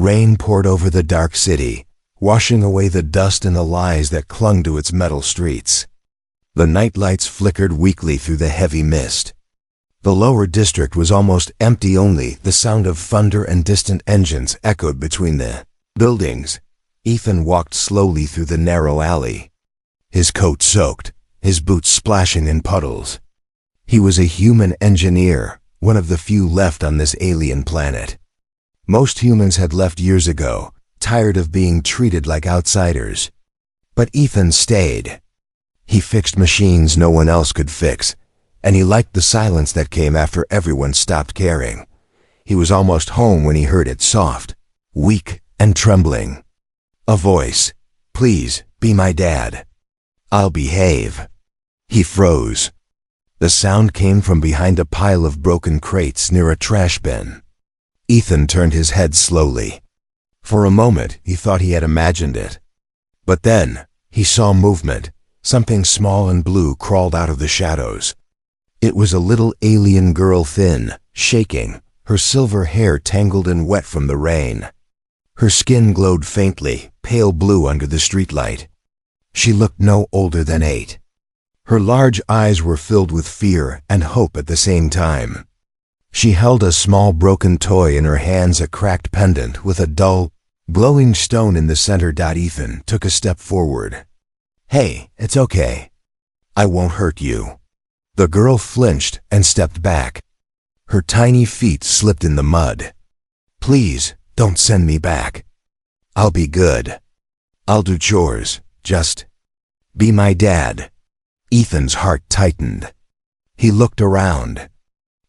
Rain poured over the dark city, washing away the dust and the lies that clung to its metal streets. The night lights flickered weakly through the heavy mist. The lower district was almost empty, only the sound of thunder and distant engines echoed between the buildings. Ethan walked slowly through the narrow alley, his coat soaked, his boots splashing in puddles. He was a human engineer, one of the few left on this alien planet. Most humans had left years ago, tired of being treated like outsiders. But Ethan stayed. He fixed machines no one else could fix, and he liked the silence that came after everyone stopped caring. He was almost home when he heard it, soft, weak, and trembling. A voice. "Please, be my dad." "I'll behave." He froze. The sound came from behind a pile of broken crates near a trash bin. Ethan turned his head slowly. For a moment, he thought he had imagined it. But then, he saw movement. Something small and blue crawled out of the shadows. It was a little alien girl, thin, shaking, her silver hair tangled and wet from the rain. Her skin glowed faintly, pale blue under the streetlight. She looked no older than 8. Her large eyes were filled with fear and hope at the same time. She held a small broken toy in her hands, a cracked pendant with a dull, glowing stone in the center. Ethan took a step forward. "Hey, it's okay. I won't hurt you." The girl flinched and stepped back. Her tiny feet slipped in the mud. "Please, don't send me back. I'll be good. I'll do chores. Just be my dad." Ethan's heart tightened. He looked around.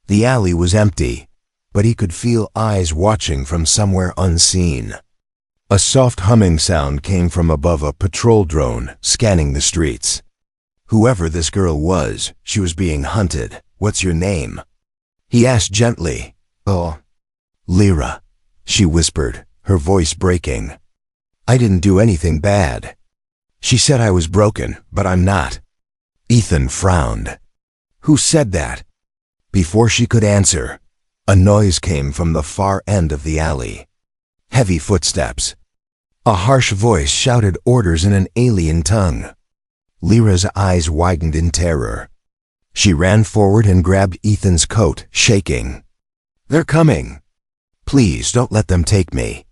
The alley was empty, but he could feel eyes watching from somewhere unseen. A soft humming sound came from above, a patrol drone scanning the streets. Whoever this girl was, she was being hunted. "What's your name?" he asked gently. "Oh, Lyra," she whispered, her voice breaking. "I didn't do anything bad. She said I was broken, but I'm not." Ethan frowned. "Who said that?" Before she could answer, a noise came from the far end of the alley. Heavy footsteps. A harsh voice shouted orders in an alien tongue. Lyra's eyes widened in terror. She ran forward and grabbed Ethan's coat, shaking. "They're coming. Please don't let them take me."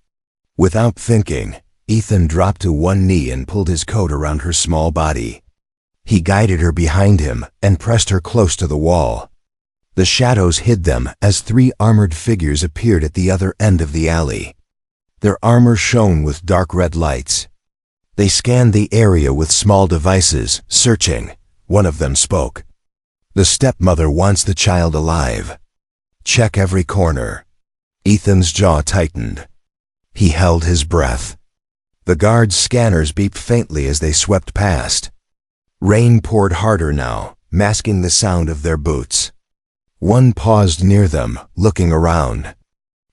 Without thinking, Ethan dropped to one knee and pulled his coat around her small body. He guided her behind him and pressed her close to the wall. The shadows hid them as 3 armored figures appeared at the other end of the alley. Their armor shone with dark red lights. They scanned the area with small devices, searching. One of them spoke. "The stepmother wants the child alive. Check every corner." Ethan's jaw tightened. He held his breath. The guards' scanners beeped faintly as they swept past. Rain poured harder now, masking the sound of their boots. One paused near them, looking around.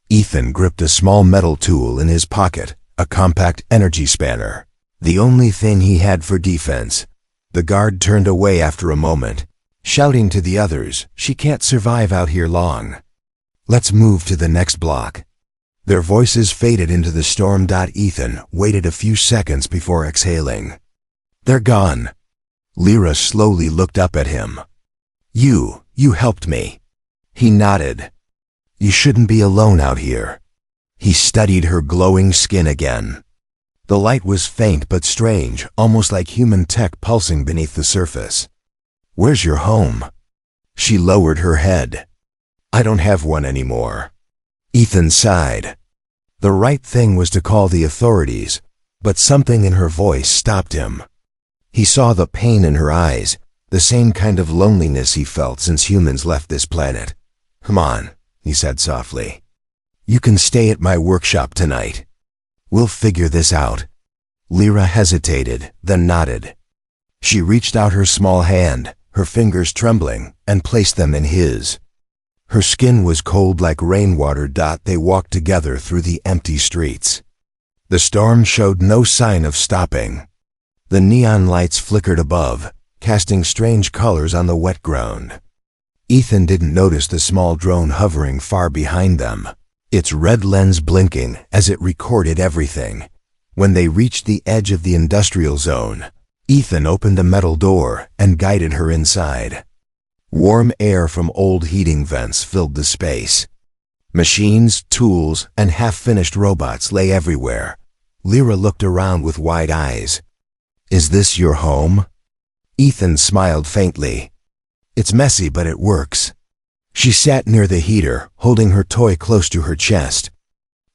Ethan gripped a small metal tool in his pocket, a compact energy spanner, the only thing he had for defense. The guard turned away after a moment, shouting to the others, "She can't survive out here long. Let's move to the next block." Their voices faded into the storm. Ethan waited a few seconds before exhaling. "They're gone." Lyra slowly looked up at him. You helped me." He nodded. "You shouldn't be alone out here." He studied her glowing skin again. The light was faint but strange, almost like human tech pulsing beneath the surface. "Where's your home?" She lowered her head. "I don't have one anymore." Ethan sighed. The right thing was to call the authorities, but something in her voice stopped him. He saw the pain in her eyes, the same kind of loneliness he felt since humans left this planet. "Come on," he said softly. "You can stay at my workshop tonight. We'll figure this out." Lyra hesitated, then nodded. She reached out her small hand, her fingers trembling, and placed them in his. Her skin was cold like rainwater. They walked together through the empty streets. The storm showed no sign of stopping. The neon lights flickered above, casting strange colors on the wet ground. Ethan didn't notice the small drone hovering far behind them. its red lens blinking as it recorded everything. When they reached the edge of the industrial zone, Ethan opened a metal door and guided her inside. Warm air from old heating vents filled the space. Machines, tools, and half-finished robots lay everywhere. Lyra looked around with wide eyes. "Is this your home?" Ethan smiled faintly. "It's messy, but it works." She sat near the heater, holding her toy close to her chest.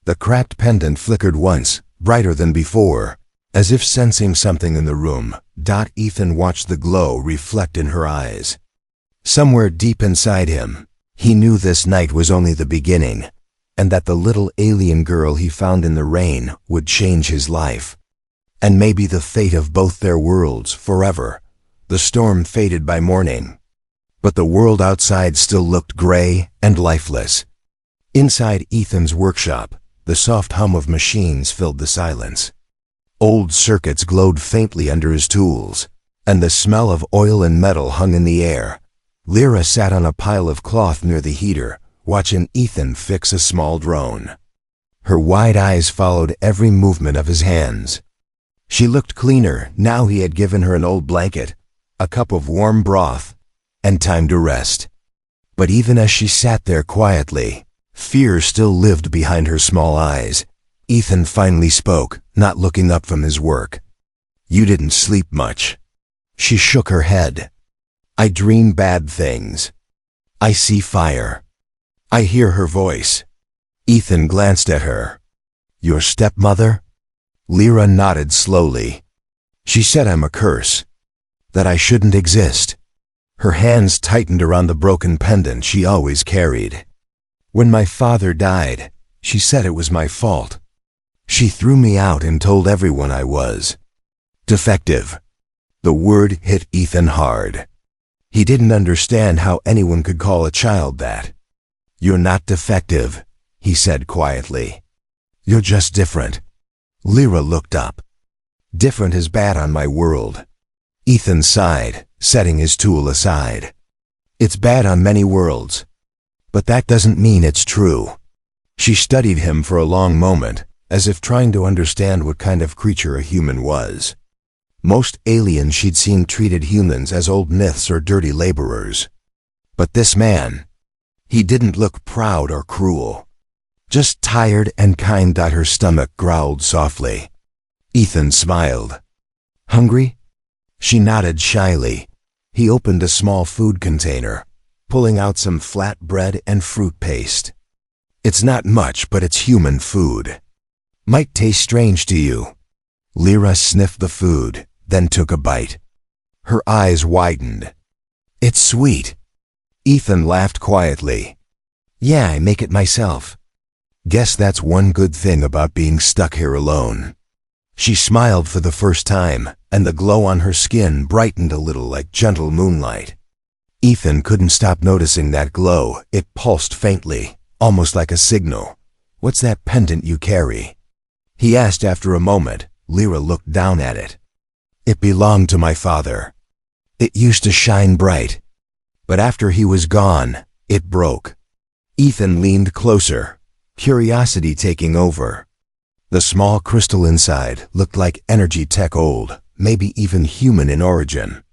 The cracked pendant flickered once, brighter than before. As if sensing something in the room, Ethan watched the glow reflect in her eyes. Somewhere deep inside him, he knew this night was only the beginning, and that the little alien girl he found in the rain would change his life. And maybe the fate of both their worlds forever. The storm faded by morning, but the world outside still looked gray and lifeless. Inside Ethan's workshop, the soft hum of machines filled the silence. Old circuits glowed faintly under his tools, and the smell of oil and metal hung in the air. Lyra sat on a pile of cloth near the heater, watching Ethan fix a small drone. Her wide eyes followed every movement of his hands. She looked cleaner now he had given her an old blanket, a cup of warm broth, and time to rest. But even as she sat there quietly, fear still lived behind her small eyes. Ethan finally spoke, not looking up from his work. "You didn't sleep much." She shook her head. "I dream bad things. I see fire. I hear her voice." Ethan glanced at her. "Your stepmother?" Lyra nodded slowly. "She said I'm a curse, that I shouldn't exist." Her hands tightened around the broken pendant she always carried. "When my father died, she said it was my fault. She threw me out and told everyone I was defective." The word hit Ethan hard. He didn't understand how anyone could call a child that. "You're not defective," he said quietly. "You're just different." Lyra looked up. "Different is bad on my world." Ethan sighed, setting his tool aside. "It's bad on many worlds, but that doesn't mean it's true." She studied him for a long moment, as if trying to understand what kind of creature a human was. Most aliens she'd seen treated humans as old myths or dirty laborers. But this man, he didn't look proud or cruel. Just tired and kind. Her stomach growled softly. Ethan smiled. "Hungry?" She nodded shyly. He opened a small food container, pulling out some flat bread and fruit paste. "It's not much, but it's human food. Might taste strange to you." Lyra sniffed the food, then took a bite. Her eyes widened. "It's sweet." Ethan laughed quietly. "Yeah, I make it myself. Guess that's one good thing about being stuck here alone." She smiled for the first time, and the glow on her skin brightened a little like gentle moonlight. Ethan couldn't stop noticing that glow. It pulsed faintly, almost like a signal. "What's that pendant you carry?" he asked after a moment. Lyra looked down at it. "It belonged to my father. It used to shine bright, but after he was gone, it broke." Ethan leaned closer, curiosity taking over. The small crystal inside looked like energy tech, old, maybe even human in origin.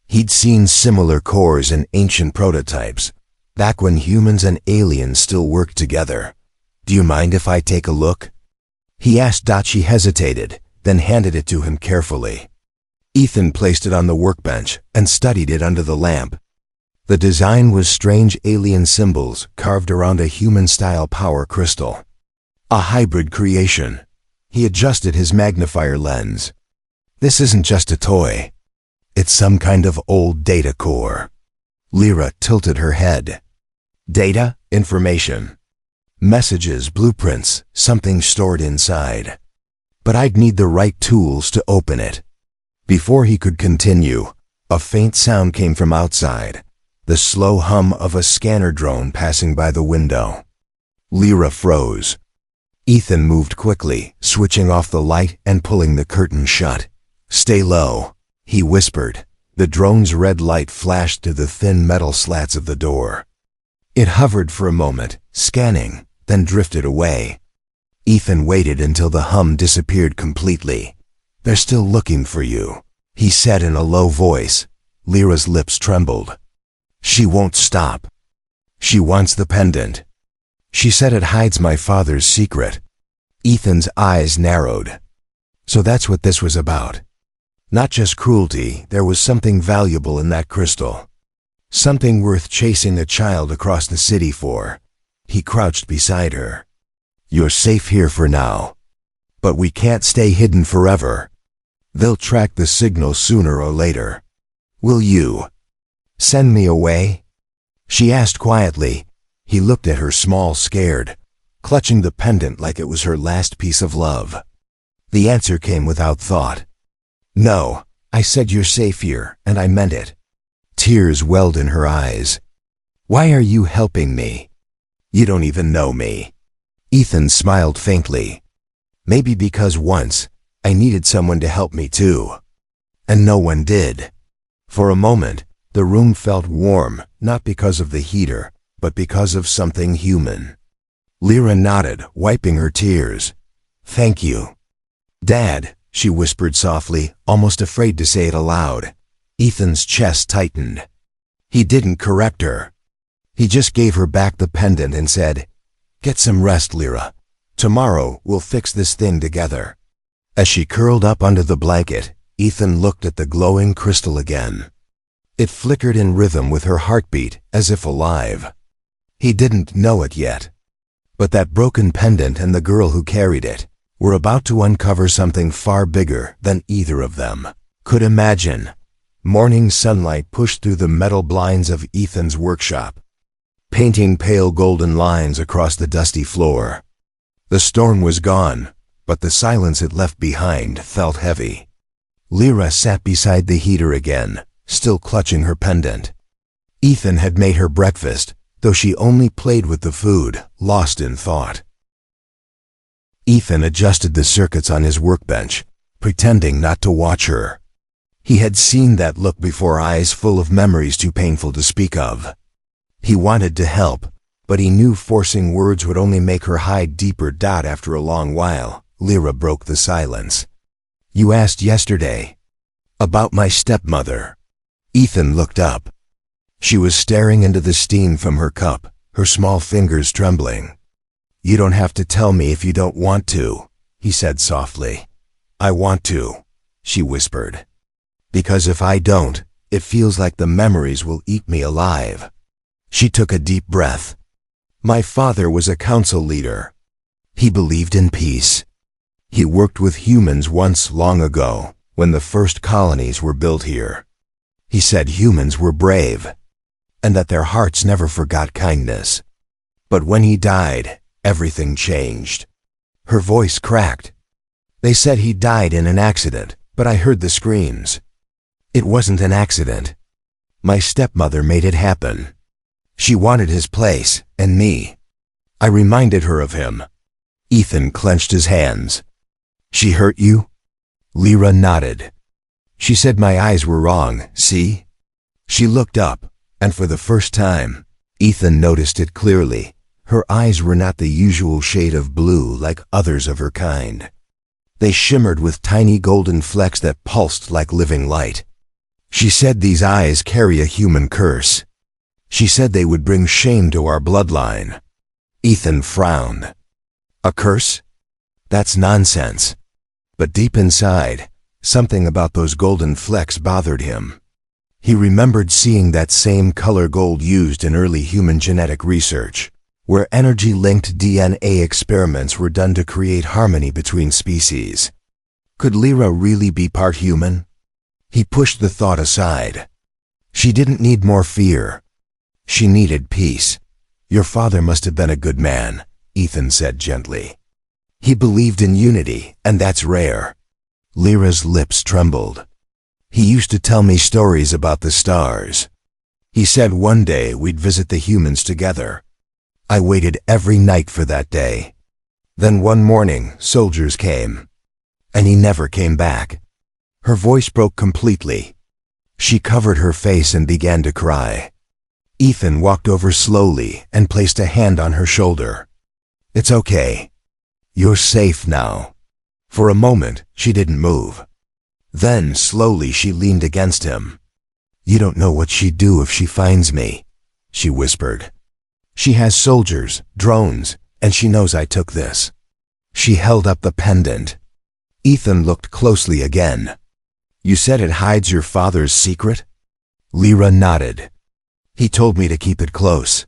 He'd seen similar cores in ancient prototypes, back when humans and aliens still worked together. "Do you mind if I take a look?" he asked. She hesitated, then handed it to him carefully. Ethan placed it on the workbench and studied it under the lamp. The design was strange alien symbols carved around a human-style power crystal. A hybrid creation. He adjusted his magnifier lens. "This isn't just a toy. It's some kind of old data core." Lyra tilted her head. "Data? Information. Messages, blueprints, something stored inside. But I'd need the right tools to open it." Before he could continue, a faint sound came from outside, the slow hum of a scanner drone passing by the window. Lyra froze. Ethan moved quickly, switching off the light and pulling the curtain shut. "Stay low," he whispered. The drone's red light flashed through the thin metal slats of the door. It hovered for a moment, scanning, then drifted away. Ethan waited until the hum disappeared completely. "They're still looking for you," he said in a low voice. Lyra's lips trembled. "She won't stop. She wants the pendant. She said it hides my father's secret." Ethan's eyes narrowed. So that's what this was about. Not just cruelty, there was something valuable in that crystal. Something worth chasing a child across the city for. He crouched beside her. "You're safe here for now. But we can't stay hidden forever. They'll track the signal sooner or later. Will you send me away?" she asked quietly. He looked at her, small, scared, clutching the pendant like it was her last piece of love. The answer came without thought. "No, I said you're safe here, and I meant it." Tears welled in her eyes. "Why are you helping me? You don't even know me." Ethan smiled faintly. "Maybe because once, I needed someone to help me too. And no one did." For a moment, the room felt warm, not because of the heater, but because of something human. Lyra nodded, wiping her tears. "Thank you." "Dad," she whispered softly, almost afraid to say it aloud. Ethan's chest tightened. He didn't correct her. He just gave her back the pendant and said, "Get some rest, Lyra. Tomorrow we'll fix this thing together." As she curled up under the blanket, Ethan looked at the glowing crystal again. It flickered in rhythm with her heartbeat, as if alive. He didn't know it yet. But that broken pendant and the girl who carried it were about to uncover something far bigger than either of them could imagine. Morning sunlight pushed through the metal blinds of Ethan's workshop, painting pale golden lines across the dusty floor. The storm was gone, but the silence it left behind felt heavy. Lyra sat beside the heater again, still clutching her pendant. Ethan had made her breakfast, though she only played with the food, lost in thought. Ethan adjusted the circuits on his workbench, pretending not to watch her. He had seen that look before, eyes full of memories too painful to speak of. He wanted to help, but he knew forcing words would only make her hide deeper. After a long while, Lyra broke the silence. "You asked yesterday about my stepmother." Ethan looked up. She was staring into the steam from her cup, her small fingers trembling. "You don't have to tell me if you don't want to," he said softly. "I want to," she whispered. "Because if I don't, it feels like the memories will eat me alive." She took a deep breath. "My father was a council leader. He believed in peace. He worked with humans once long ago, when the first colonies were built here. He said humans were brave, and that their hearts never forgot kindness. But when he died, everything changed." Her voice cracked. "They said he died in an accident, but I heard the screams. It wasn't an accident. My stepmother made it happen. She wanted his place, and me. I reminded her of him." Ethan clenched his hands. "She hurt you?" Lyra nodded. "She said my eyes were wrong, see?" She looked up, and for the first time, Ethan noticed it clearly. Her eyes were not the usual shade of blue like others of her kind. They shimmered with tiny golden flecks that pulsed like living light. "She said these eyes carry a human curse. She said they would bring shame to our bloodline." Ethan frowned. "A curse? That's nonsense." But deep inside, something about those golden flecks bothered him. He remembered seeing that same color gold used in early human genetic research, where energy-linked DNA experiments were done to create harmony between species. Could Lyra really be part human? He pushed the thought aside. She didn't need more fear. She needed peace. "Your father must have been a good man," Ethan said gently. "He believed in unity, and that's rare." Lyra's lips trembled. "He used to tell me stories about the stars. He said one day we'd visit the humans together. I waited every night for that day. Then one morning, soldiers came. And he never came back." Her voice broke completely. She covered her face and began to cry. Ethan walked over slowly and placed a hand on her shoulder. It's okay. You're safe now." For a moment, she didn't move. Then, slowly, she leaned against him. "You don't know what she'd do if she finds me," she whispered. "She has soldiers, drones, and she knows I took this." She held up the pendant. Ethan looked closely again. "You said it hides your father's secret?" Lyra nodded. "He told me to keep it close.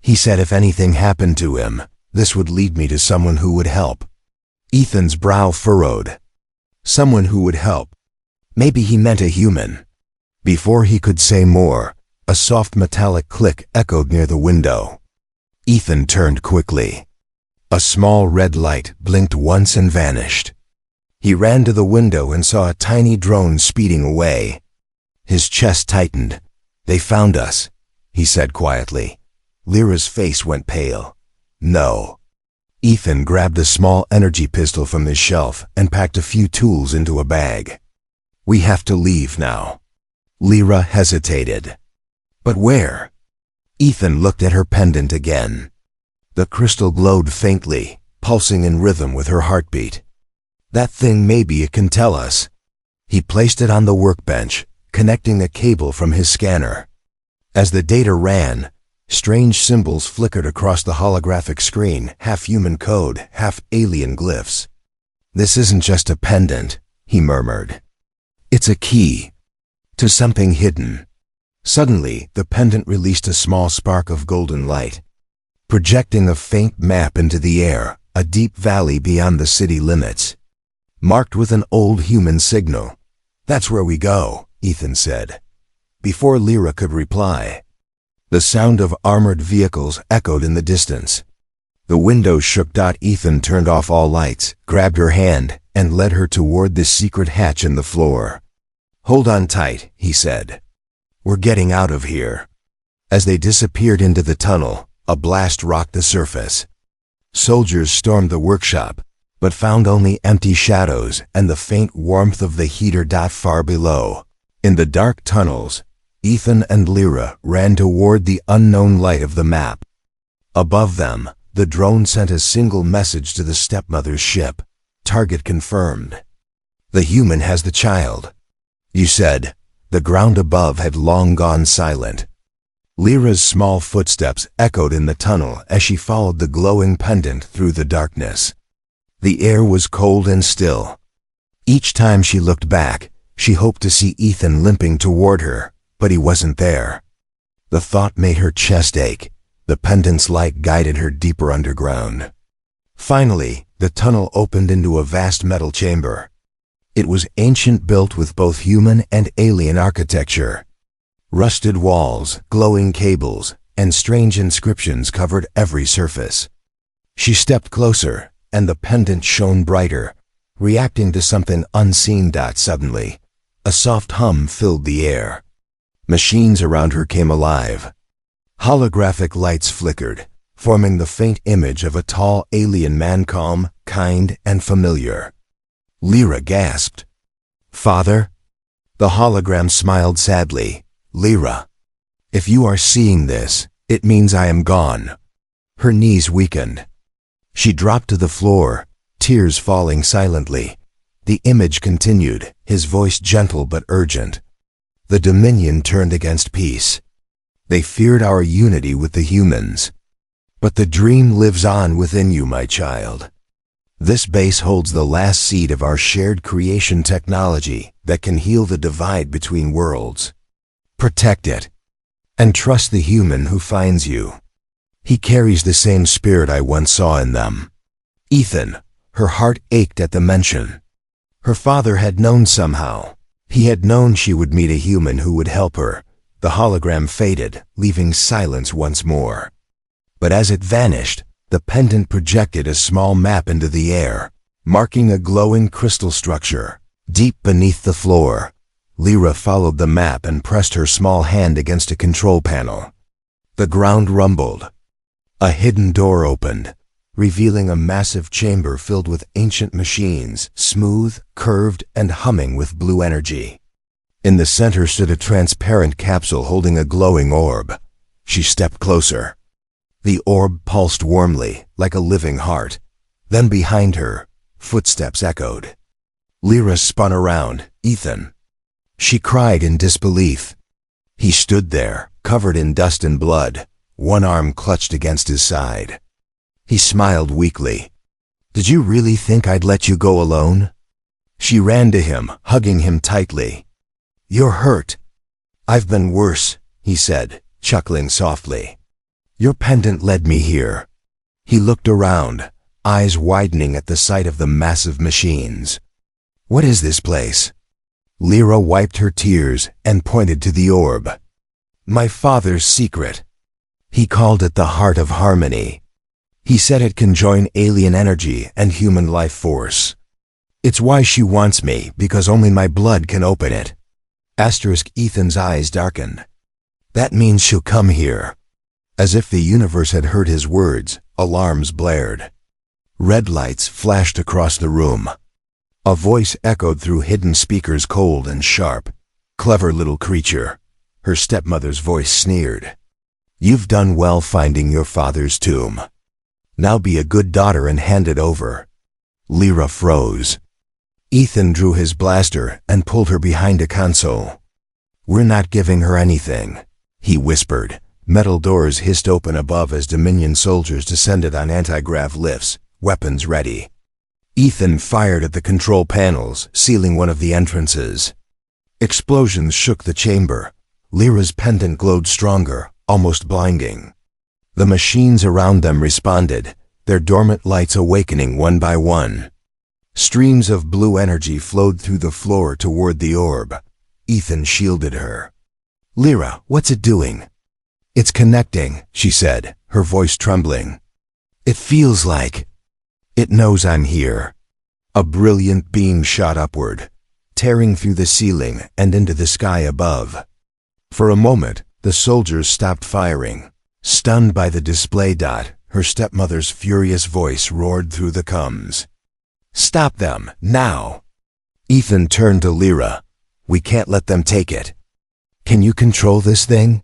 He said if anything happened to him, this would lead me to someone who would help." Ethan's brow furrowed. Someone who would help. Maybe he meant a human. Before he could say more, a soft metallic click echoed near the window. Ethan turned quickly. A small red light blinked once and vanished. He ran to the window and saw a tiny drone speeding away. His chest tightened. "They found us," he said quietly. Lyra's face went pale. "No." Ethan grabbed a small energy pistol from his shelf and packed a few tools into a bag. "We have to leave now." Lyra hesitated. "But where?" Ethan looked at her pendant again. The crystal glowed faintly, pulsing in rhythm with her heartbeat. "That thing, maybe it can tell us." He placed it on the workbench, connecting a cable from his scanner. As the data ran, strange symbols flickered across the holographic screen, half human code, half alien glyphs. "This isn't just a pendant," he murmured. "It's a key to something hidden." Suddenly, the pendant released a small spark of golden light, projecting a faint map into the air, a deep valley beyond the city limits, marked with an old human signal. "That's where we go," Ethan said. Before Lyra could reply, the sound of armored vehicles echoed in the distance. The windows shook. Ethan turned off all lights, grabbed her hand, and led her toward the secret hatch in the floor. "Hold on tight," he said. "We're getting out of here." As they disappeared into the tunnel, a blast rocked the surface. Soldiers stormed the workshop, but found only empty shadows and the faint warmth of the heater. Far below, in the dark tunnels, Ethan and Lyra ran toward the unknown light of the map. Above them, the drone sent a single message to the stepmother's ship. "Target confirmed. The human has the child." "You said." The ground above had long gone silent. Lyra's small footsteps echoed in the tunnel as she followed the glowing pendant through the darkness. The air was cold and still. Each time she looked back, she hoped to see Ethan limping toward her, but he wasn't there. The thought made her chest ache. The pendant's light guided her deeper underground. Finally, the tunnel opened into a vast metal chamber. It was ancient, built with both human and alien architecture. Rusted walls, glowing cables, and strange inscriptions covered every surface. She stepped closer, and the pendant shone brighter, reacting to something unseen. Suddenly, a soft hum filled the air. Machines around her came alive. Holographic lights flickered, forming the faint image of a tall alien man, calm, kind, and familiar. Lyra gasped. "Father?" The hologram smiled sadly. "Lyra, if you are seeing this, it means I am gone." Her knees weakened. She dropped to the floor, tears falling silently. The image continued, his voice gentle but urgent. "The Dominion turned against peace. They feared our unity with the humans. But the dream lives on within you, my child. This base holds the last seed of our shared creation technology that can heal the divide between worlds. Protect it, and trust the human who finds you. He carries the same spirit I once saw in them." Ethan, her heart ached at the mention. Her father had known somehow. He had known she would meet a human who would help her. The hologram faded, leaving silence once more. But as it vanished, the pendant projected a small map into the air, marking a glowing crystal structure, deep beneath the floor. Lyra followed the map and pressed her small hand against a control panel. The ground rumbled. A hidden door opened, revealing a massive chamber filled with ancient machines, smooth, curved, and humming with blue energy. In the center stood a transparent capsule holding a glowing orb. She stepped closer. The orb pulsed warmly, like a living heart. Then behind her, footsteps echoed. Lyra spun around. "Ethan!" She cried in disbelief. He stood there, covered in dust and blood, one arm clutched against his side. He smiled weakly. "Did you really think I'd let you go alone?" She ran to him, hugging him tightly. "You're hurt." "I've been worse," he said, chuckling softly. "Your pendant led me here." He looked around, eyes widening at the sight of the massive machines. "What is this place?" Lyra wiped her tears and pointed to the orb. "My father's secret. He called it the Heart of Harmony. He said it can join alien energy and human life force. It's why she wants me, because only my blood can open it." Ethan's eyes darkened. "That means she'll come here." As if the universe had heard his words, alarms blared. Red lights flashed across the room. A voice echoed through hidden speakers, cold and sharp. "Clever little creature." Her stepmother's voice sneered. "You've done well finding your father's tomb. Now be a good daughter and hand it over." Lyra froze. Ethan drew his blaster and pulled her behind a console. "We're not giving her anything," he whispered. Metal doors hissed open above as Dominion soldiers descended on anti-grav lifts, weapons ready. Ethan fired at the control panels, sealing one of the entrances. Explosions shook the chamber. Lyra's pendant glowed stronger, almost blinding. The machines around them responded, their dormant lights awakening one by one. Streams of blue energy flowed through the floor toward the orb. Ethan shielded her. "Lyra, what's it doing?" "It's connecting," she said, her voice trembling. "It feels like it knows I'm here." A brilliant beam shot upward, tearing through the ceiling and into the sky above. For a moment, the soldiers stopped firing. Stunned by the display dot, her stepmother's furious voice roared through the comms. "Stop them, now!" Ethan turned to Lyra. "We can't let them take it." "Can you control this thing?"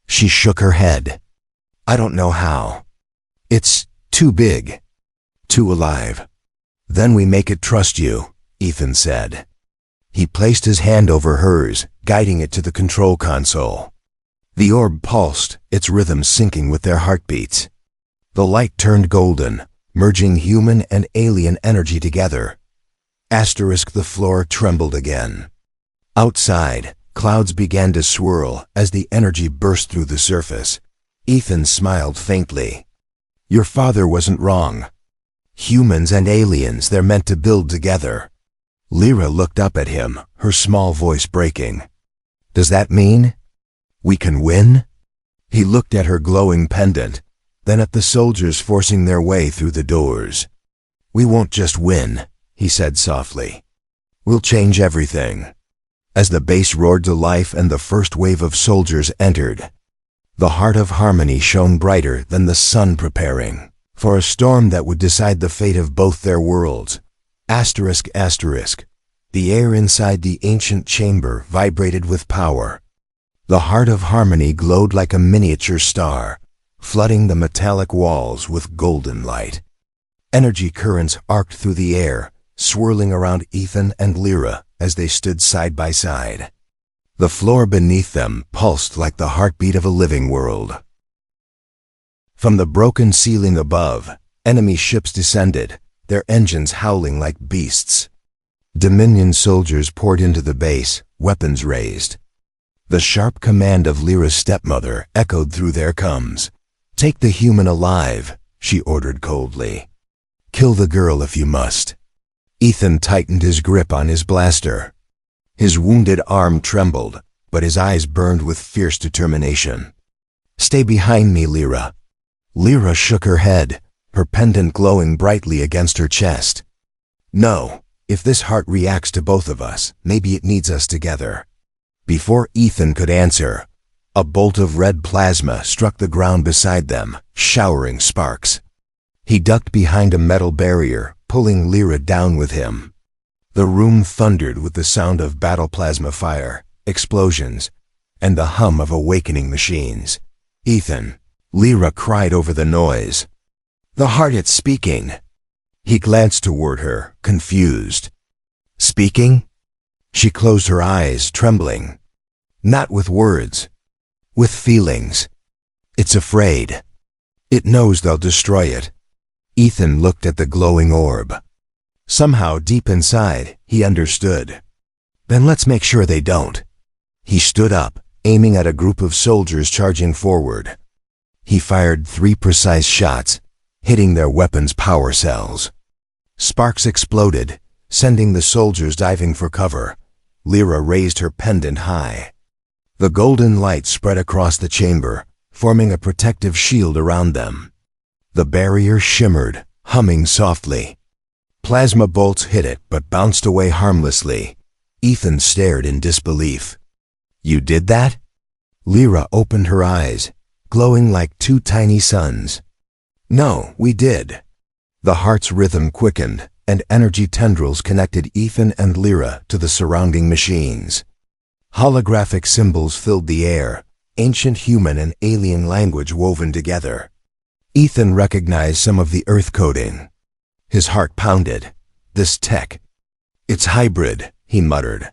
She shook her head. "I don't know how. It's too big, too alive." "Then we make it trust you," Ethan said. He placed his hand over hers, guiding it to the control console. The orb pulsed, its rhythm syncing with their heartbeats. The light turned golden, merging human and alien energy together. The floor trembled again. Outside, clouds began to swirl as the energy burst through the surface. Ethan smiled faintly. "Your father wasn't wrong. Humans and aliens, they're meant to build together." Lyra looked up at him, her small voice breaking. "Does that mean we can win?" He looked at her glowing pendant, then at the soldiers forcing their way through the doors. "We won't just win," he said softly. "We'll change everything." As the base roared to life and the first wave of soldiers entered, the Heart of Harmony shone brighter than the sun, preparing for a storm that would decide the fate of both their worlds. The air inside the ancient chamber vibrated with power. The Heart of Harmony glowed like a miniature star, flooding the metallic walls with golden light. Energy currents arced through the air, swirling around Ethan and Lyra as they stood side by side. The floor beneath them pulsed like the heartbeat of a living world. From the broken ceiling above, enemy ships descended, their engines howling like beasts. Dominion soldiers poured into the base, weapons raised. The sharp command of Lyra's stepmother echoed through their comms. "Take the human alive," she ordered coldly. "Kill the girl if you must." Ethan tightened his grip on his blaster. His wounded arm trembled, but his eyes burned with fierce determination. "Stay behind me, Lyra." Lyra shook her head, her pendant glowing brightly against her chest. "No, if this heart reacts to both of us, maybe it needs us together." Before Ethan could answer, a bolt of red plasma struck the ground beside them, showering sparks. He ducked behind a metal barrier, pulling Lyra down with him. The room thundered with the sound of battle plasma fire, explosions, and the hum of awakening machines. "Ethan." Lyra cried over the noise. The heart, it's speaking. He glanced toward her, confused. Speaking? She closed her eyes, trembling. Not with words. With feelings. It's afraid. It knows they'll destroy it. Ethan looked at the glowing orb. Somehow, deep inside, he understood. Then let's make sure they don't. He stood up, aiming at a group of soldiers charging forward. He fired 3 precise shots, hitting their weapons' power cells. Sparks exploded, sending the soldiers diving for cover. Lyra raised her pendant high. The golden light spread across the chamber, forming a protective shield around them. The barrier shimmered, humming softly. Plasma bolts hit it but bounced away harmlessly. Ethan stared in disbelief. You did that? Lyra opened her eyes, glowing like 2 tiny suns. No, we did. The heart's rhythm quickened, and energy tendrils connected Ethan and Lyra to the surrounding machines. Holographic symbols filled the air, ancient human and alien language woven together. Ethan recognized some of the Earth coding. His heart pounded. This tech. It's hybrid, he muttered.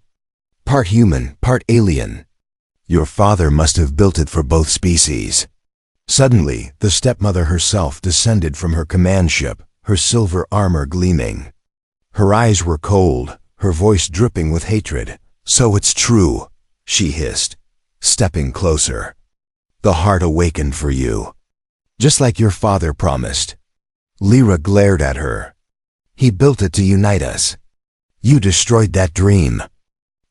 Part human, part alien. Your father must have built it for both species. Suddenly, the stepmother herself descended from her command ship, her silver armor gleaming. Her eyes were cold, her voice dripping with hatred. So it's true, she hissed, stepping closer. The heart awakened for you. Just like your father promised. Lyra glared at her. He built it to unite us. You destroyed that dream.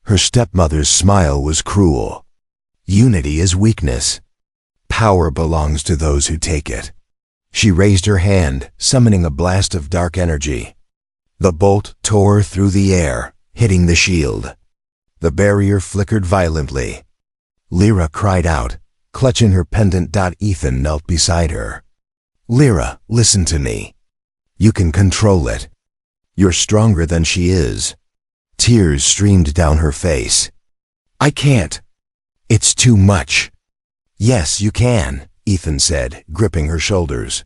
Her stepmother's smile was cruel. Unity is weakness. Power belongs to those who take it. She raised her hand, summoning a blast of dark energy. The bolt tore through the air, hitting the shield. The barrier flickered violently. Lyra cried out, clutching her pendant. Ethan knelt beside her. Lyra, listen to me. You can control it. You're stronger than she is. Tears streamed down her face. I can't. It's too much. Yes, you can, Ethan said, gripping her shoulders.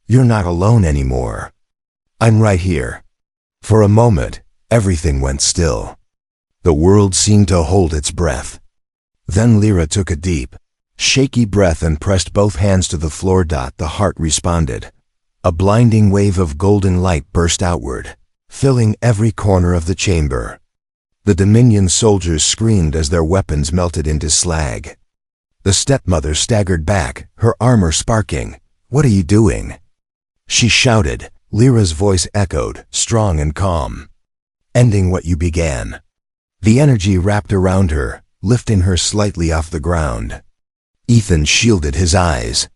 You're not alone anymore. I'm right here. For a moment, everything went still. The world seemed to hold its breath. Then Lyra took a deep, shaky breath and pressed both hands to the floor. The heart responded. A blinding wave of golden light burst outward, filling every corner of the chamber. The Dominion soldiers screamed as their weapons melted into slag. The stepmother staggered back, her armor sparking. What are you doing? She shouted. Lyra's voice echoed, strong and calm. Ending what you began. The energy wrapped around her, lifting her slightly off the ground. Ethan shielded his eyes.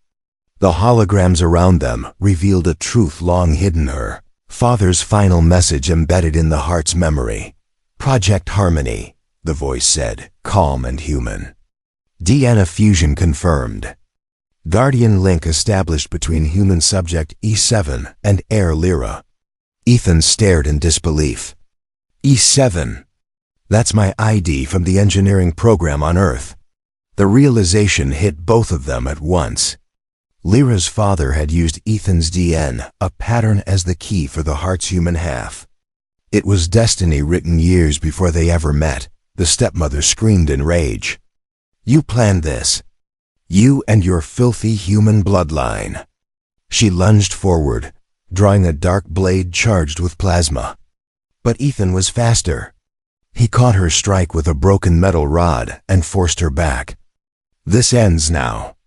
The holograms around them revealed a truth long hidden. Her father's final message embedded in the heart's memory. Project Harmony, the voice said, calm and human. DNA fusion confirmed. Guardian link established between human subject E7 and heir Lyra. Ethan stared in disbelief. E7. That's my ID from the engineering program on Earth. The realization hit both of them at once. Lyra's father had used Ethan's DNA, a pattern, as the key for the heart's human half. It was destiny written years before they ever met. The stepmother screamed in rage. You planned this. You and your filthy human bloodline. She lunged forward, drawing a dark blade charged with plasma. But Ethan was faster. He caught her strike with a broken metal rod and forced her back. This ends now.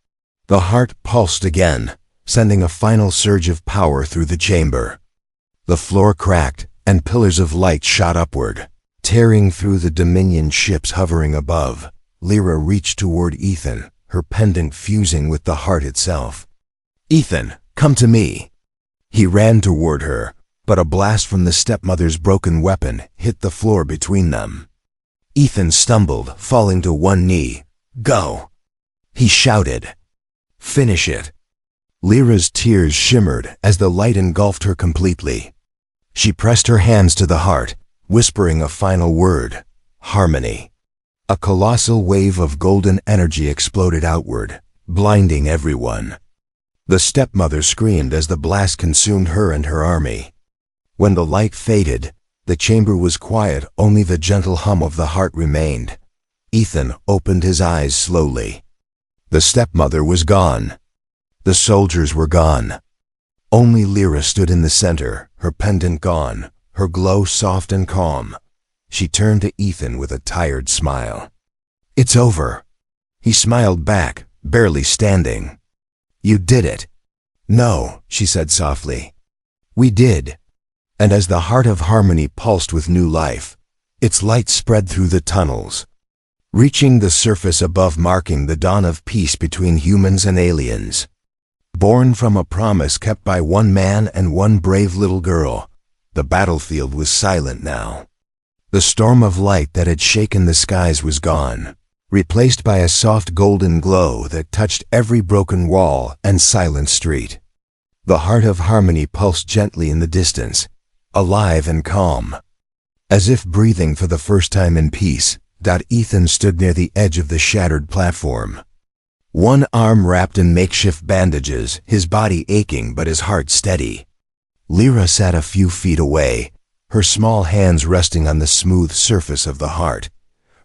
The heart pulsed again, sending a final surge of power through the chamber. The floor cracked, and pillars of light shot upward, tearing through the Dominion ships hovering above. Lyra reached toward Ethan, her pendant fusing with the heart itself. Ethan, come to me. He ran toward her, but a blast from the stepmother's broken weapon hit the floor between them. Ethan stumbled, falling to one knee. Go! He shouted. Finish it. Lyra's tears shimmered as the light engulfed her completely. She pressed her hands to the heart, whispering a final word. Harmony. A colossal wave of golden energy exploded outward, blinding everyone. The stepmother screamed as the blast consumed her and her army. When the light faded, the chamber was quiet, only the gentle hum of the heart remained. Ethan opened his eyes slowly. The stepmother was gone. The soldiers were gone. Only Lyra stood in the center, her pendant gone, her glow soft and calm. She turned to Ethan with a tired smile. "It's over." He smiled back, barely standing. "You did it." "No," she said softly. "We did." And as the heart of harmony pulsed with new life, its light spread through the tunnels, reaching the surface above, marking the dawn of peace between humans and aliens. Born from a promise kept by one man and one brave little girl, the battlefield was silent now. The storm of light that had shaken the skies was gone, replaced by a soft golden glow that touched every broken wall and silent street. The heart of harmony pulsed gently in the distance, alive and calm. As if breathing for the first time in peace, Ethan stood near the edge of the shattered platform. One arm wrapped in makeshift bandages, his body aching but his heart steady. Lyra sat a few feet away, her small hands resting on the smooth surface of the heart.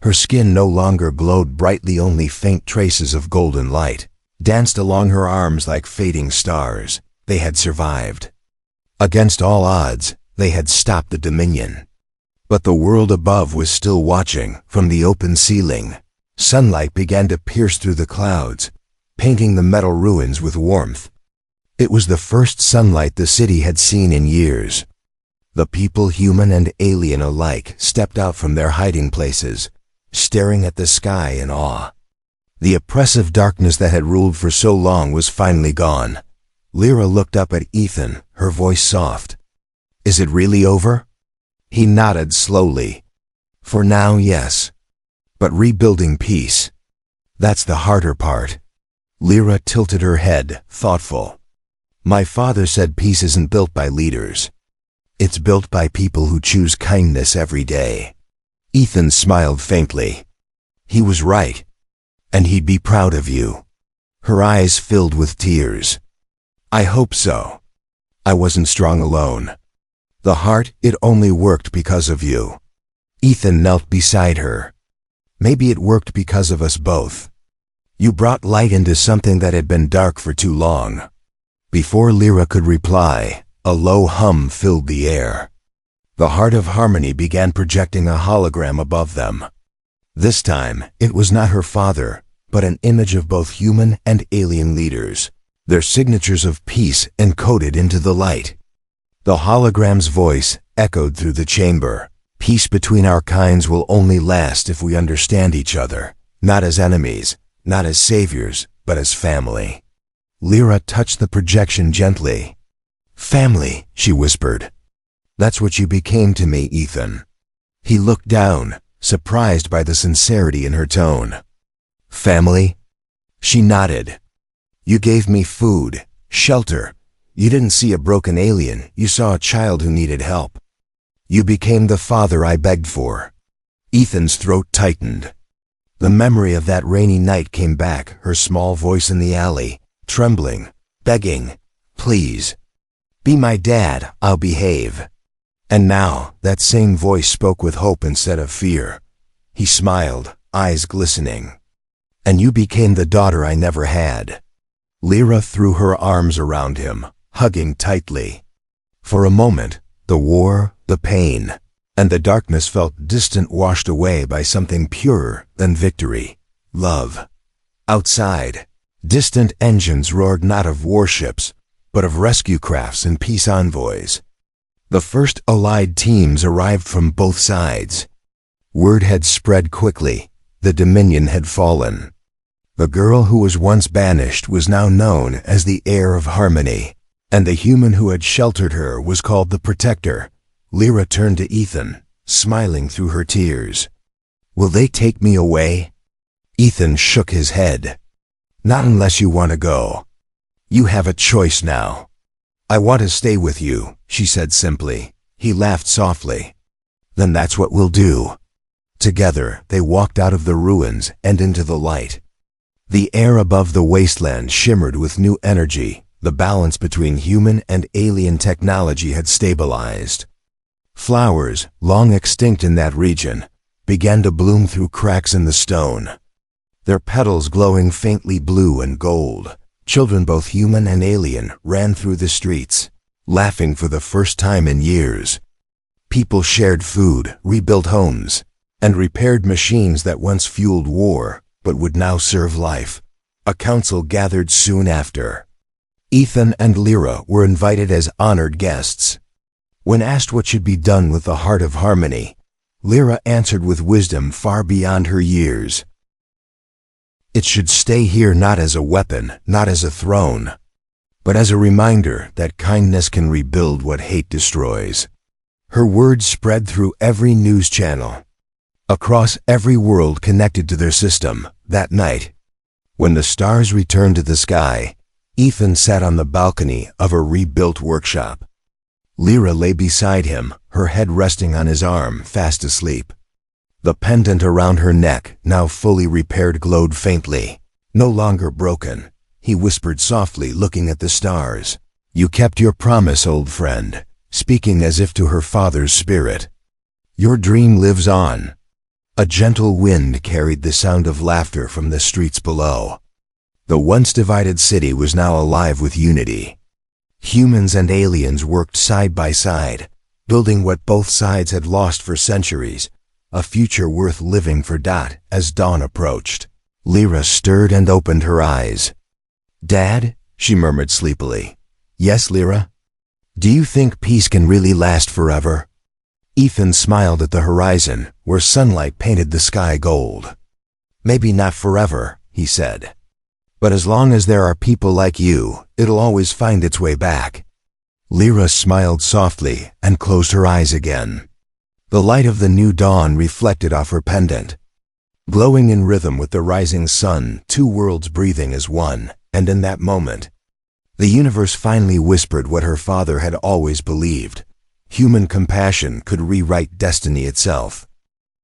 Her skin no longer glowed brightly, only faint traces of golden light danced along her arms like fading stars. They had survived. Against all odds, they had stopped the Dominion. But the world above was still watching. From the open ceiling, sunlight began to pierce through the clouds, painting the metal ruins with warmth. It was the first sunlight the city had seen in years. The people, human and alien alike, stepped out from their hiding places, staring at the sky in awe. The oppressive darkness that had ruled for so long was finally gone. Lyra looked up at Ethan, her voice soft. "Is it really over?" He nodded slowly. "For now, yes. But rebuilding peace, that's the harder part." Lyra tilted her head, thoughtful. "My father said peace isn't built by leaders. It's built by people who choose kindness every day." Ethan smiled faintly. "He was right. And he'd be proud of you." Her eyes filled with tears. "I hope so. I wasn't strong alone. The heart, it only worked because of you." Ethan knelt beside her. "Maybe it worked because of us both. You brought light into something that had been dark for too long." Before Lyra could reply, a low hum filled the air. The heart of harmony began projecting a hologram above them. This time, it was not her father, but an image of both human and alien leaders, their signatures of peace encoded into the light. The hologram's voice echoed through the chamber. "Peace between our kinds will only last if we understand each other, not as enemies, not as saviors, but as family." Lyra touched the projection gently. "Family," she whispered. "That's what you became to me, Ethan." He looked down, surprised by the sincerity in her tone. "Family?" She nodded. "You gave me food, shelter. You didn't see a broken alien, you saw a child who needed help. You became the father I begged for." Ethan's throat tightened. The memory of that rainy night came back, her small voice in the alley, trembling, begging, "Please, be my dad, I'll behave." And now, that same voice spoke with hope instead of fear. He smiled, eyes glistening. "And you became the daughter I never had." Lyra threw her arms around him, hugging tightly. For a moment, the war, the pain, and the darkness felt distant, washed away by something purer than victory, love. Outside, distant engines roared not of warships, but of rescue crafts and peace envoys. The first allied teams arrived from both sides. Word had spread quickly. The Dominion had fallen. The girl who was once banished was now known as the heir of harmony, and the human who had sheltered her was called the protector. Lyra turned to Ethan, smiling through her tears. "Will they take me away?" Ethan shook his head. "Not unless you want to go. You have a choice now." "I want to stay with you," she said simply. He laughed softly. "Then that's what we'll do." Together, they walked out of the ruins and into the light. The air above the wasteland shimmered with new energy, The balance between human and alien technology had stabilized. Flowers, long extinct in that region, began to bloom through cracks in the stone. Their petals glowing faintly blue and gold. Children, both human and alien, ran through the streets, laughing for the first time in years. People shared food, rebuilt homes, and repaired machines that once fueled war, but would now serve life. A council gathered soon after. Ethan and Lyra were invited as honored guests. When asked what should be done with the Heart of Harmony, Lyra answered with wisdom far beyond her years. It should stay here not as a weapon, not as a throne, but as a reminder that kindness can rebuild what hate destroys. Her words spread through every news channel, across every world connected to their system. That night, when the stars returned to the sky, Ethan sat on the balcony of a rebuilt workshop. Lyra lay beside him, her head resting on his arm, fast asleep. The pendant around her neck, now fully repaired, glowed faintly. No longer broken, he whispered softly, looking at the stars. "You kept your promise, old friend," speaking as if to her father's spirit. "Your dream lives on." A gentle wind carried the sound of laughter from the streets below. The once divided city was now alive with unity. Humans and aliens worked side by side, building what both sides had lost for centuries. A future worth living for. As dawn approached, Lyra stirred and opened her eyes. "Dad?" she murmured sleepily. "Yes, Lyra? Do you think peace can really last forever?" Ethan smiled at the horizon, where sunlight painted the sky gold. "Maybe not forever," he said. "But as long as there are people like you, it'll always find its way back." Lyra smiled softly and closed her eyes again. The light of the new dawn reflected off her pendant, glowing in rhythm with the rising sun, two worlds breathing as one. And in that moment, the universe finally whispered what her father had always believed: human compassion could rewrite destiny itself.